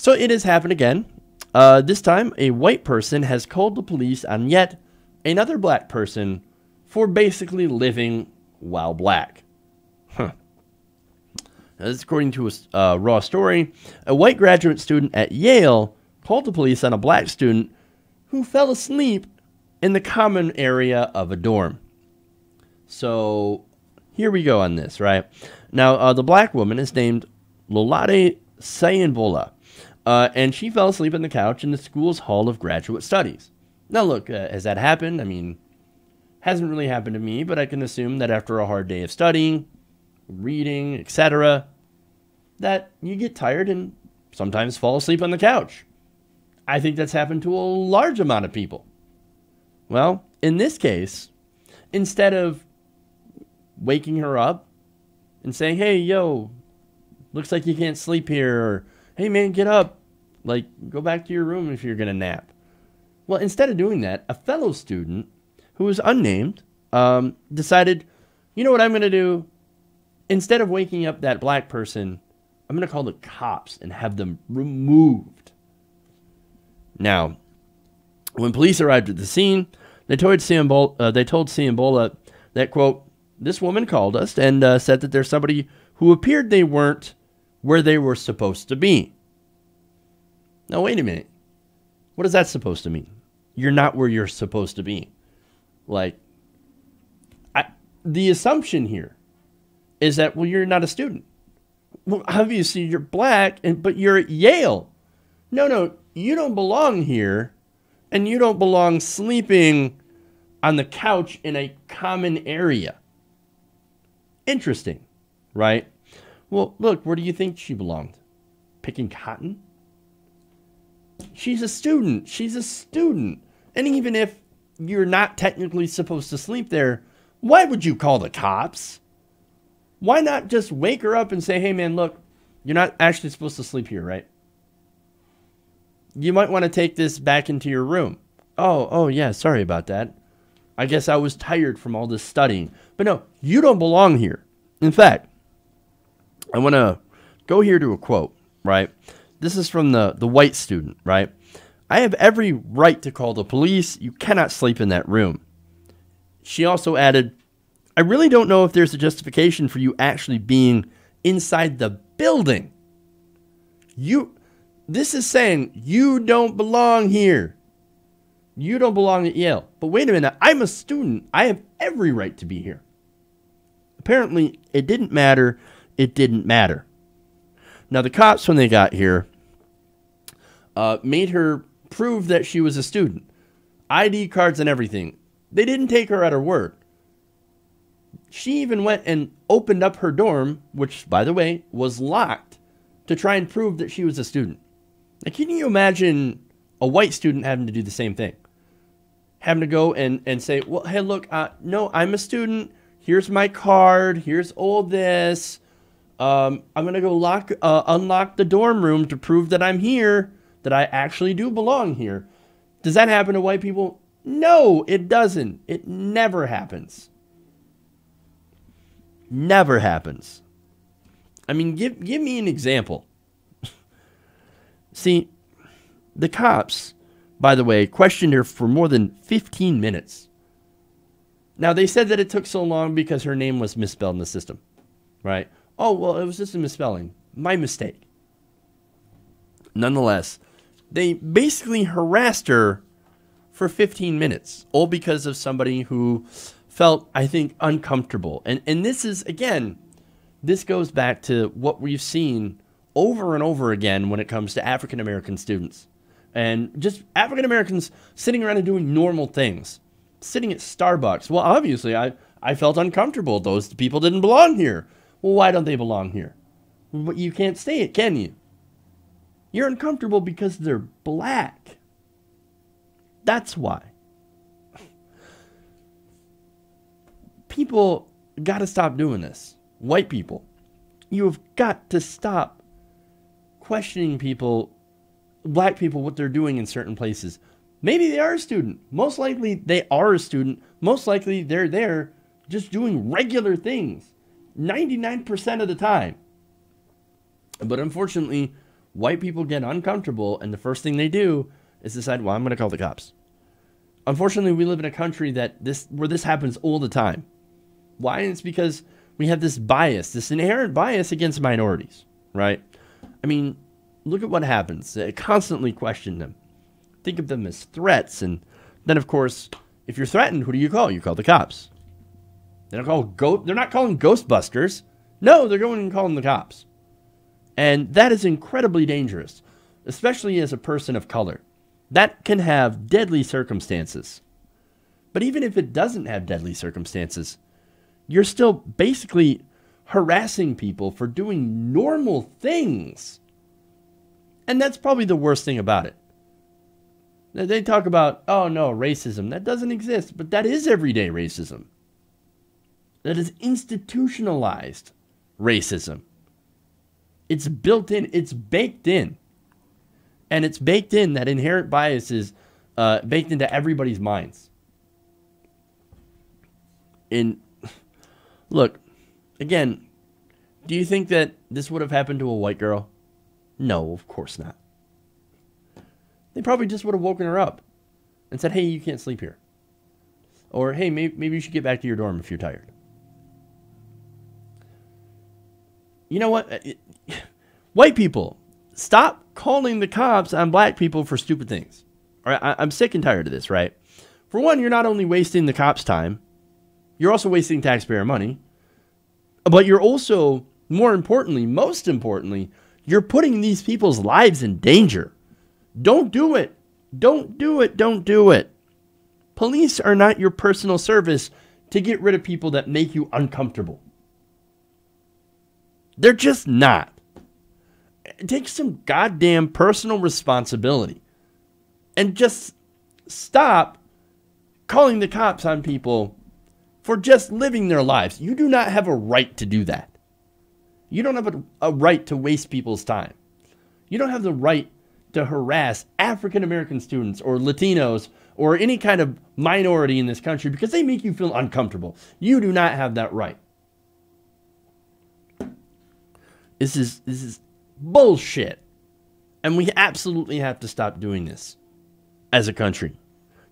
So it has happened again. This time, a white person has called the police on yet another black person for basically living while black. Huh. Now, this is according to a Raw story. A white graduate student at Yale called the police on a black student who fell asleep in the common area of a dorm. So here we go on this, right? Now, the black woman is named Lolade Siyonbola. And she fell asleep on the couch in the school's Hall of Graduate Studies. Now, look, has that happened? I mean, hasn't really happened to me, but I can assume that after a hard day of studying, reading, etc., that you get tired and sometimes fall asleep on the couch. I think that's happened to a large amount of people. Well, in this case, instead of waking her up and saying, hey, yo, looks like you can't sleep here, or hey, man, get up. Like, go back to your room if you're going to nap. Well, instead of doing that, a fellow student who was unnamed decided, you know what I'm going to do? Instead of waking up that black person, I'm going to call the cops and have them removed. Now, when police arrived at the scene, they told Siyonbola that, quote, this woman called us and said that there's somebody who appeared they weren't where they were supposed to be. Now, wait a minute. What is that supposed to mean? You're not where you're supposed to be. Like, the assumption here is that, well, you're not a student. Well, obviously, you're black, but you're at Yale. No, you don't belong here, and you don't belong sleeping on the couch in a common area. Interesting, right? Well, look, where do you think she belonged? Picking cotton? She's a student. She's a student. And even if you're not technically supposed to sleep there, why would you call the cops? Why not just wake her up and say, hey, man, look, you're not actually supposed to sleep here, right? You might want to take this back into your room. Oh, yeah, sorry about that. I guess I was tired from all this studying. But no, you don't belong here. In fact, I want to go here to a quote, right? This is from the white student, right? I have every right to call the police. You cannot sleep in that room. She also added, I really don't know if there's a justification for you actually being inside the building. This is saying you don't belong here. You don't belong at Yale. But wait a minute, I'm a student. I have every right to be here. Apparently, it didn't matter. It didn't matter. Now, the cops, when they got here, made her prove that she was a student. ID cards and everything. They didn't take her at her word. She even went and opened up her dorm, which, by the way, was locked, to try and prove that she was a student. Now, can you imagine a white student having to do the same thing? Having to go and say, well, hey, look, no, I'm a student. Here's my card. Here's all this. I'm going to go unlock the dorm room to prove that I'm here, that I actually do belong here. Does that happen to white people? No, it doesn't. It never happens. Never happens. I mean, give me an example. See, the cops, by the way, questioned her for more than 15 minutes. Now, they said that it took so long because her name was misspelled in the system, right? Oh, well, it was just a misspelling. My mistake. Nonetheless, they basically harassed her for 15 minutes, all because of somebody who felt, I think, uncomfortable. And this is, again, this goes back to what we've seen over and over again when it comes to African American students. And just African Americans sitting around and doing normal things. Sitting at Starbucks. Well, obviously, I felt uncomfortable. Those people didn't belong here. Well, why don't they belong here? Well, you can't say it, can you? You're uncomfortable because they're black. That's why. People got to stop doing this. White people. You have got to stop questioning people, black people, what they're doing in certain places. Maybe they are a student. Most likely they are a student. Most likely they're there just doing regular things 99% of the time. But unfortunately, white people get uncomfortable, and the first thing they do is decide, well, I'm going to call the cops. Unfortunately, we live in a country where this happens all the time. Why? It's because we have this bias, this inherent bias against minorities, right? I mean, look at what happens. They constantly question them. Think of them as threats. And then, of course, if you're threatened, who do you call? You call the cops. They're not calling Ghostbusters. No, they're going and calling the cops. And that is incredibly dangerous, especially as a person of color. That can have deadly circumstances. But even if it doesn't have deadly circumstances, you're still basically harassing people for doing normal things. And that's probably the worst thing about it. They talk about, oh no, racism. That doesn't exist, but that is everyday racism. That is institutionalized racism. It's built in, it's baked in. And it's baked in, that inherent bias is baked into everybody's minds. And look, again, do you think that this would have happened to a white girl? No, of course not. They probably just would have woken her up and said, hey, you can't sleep here. Or, hey, maybe you should get back to your dorm if you're tired. You know what? White people, stop calling the cops on black people for stupid things. All right? I'm sick and tired of this, right? For one, you're not only wasting the cops' time, you're also wasting taxpayer money. But you're also, most importantly, you're putting these people's lives in danger. Don't do it. Don't do it. Don't do it. Police are not your personal service to get rid of people that make you uncomfortable. They're just not. Take some goddamn personal responsibility. And just stop calling the cops on people for just living their lives. You do not have a right to do that. You don't have a right to waste people's time. You don't have the right to harass African American students or Latinos or any kind of minority in this country because they make you feel uncomfortable. You do not have that right. This is bullshit. And we absolutely have to stop doing this as a country.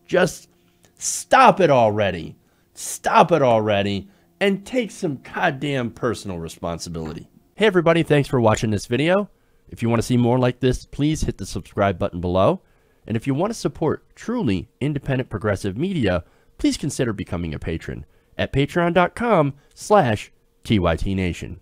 Just stop it already. Stop it already and take some goddamn personal responsibility. Hey everybody, thanks for watching this video. If you want to see more like this, please hit the subscribe button below. And if you want to support truly independent progressive media, please consider becoming a patron at patreon.com/TYTNation.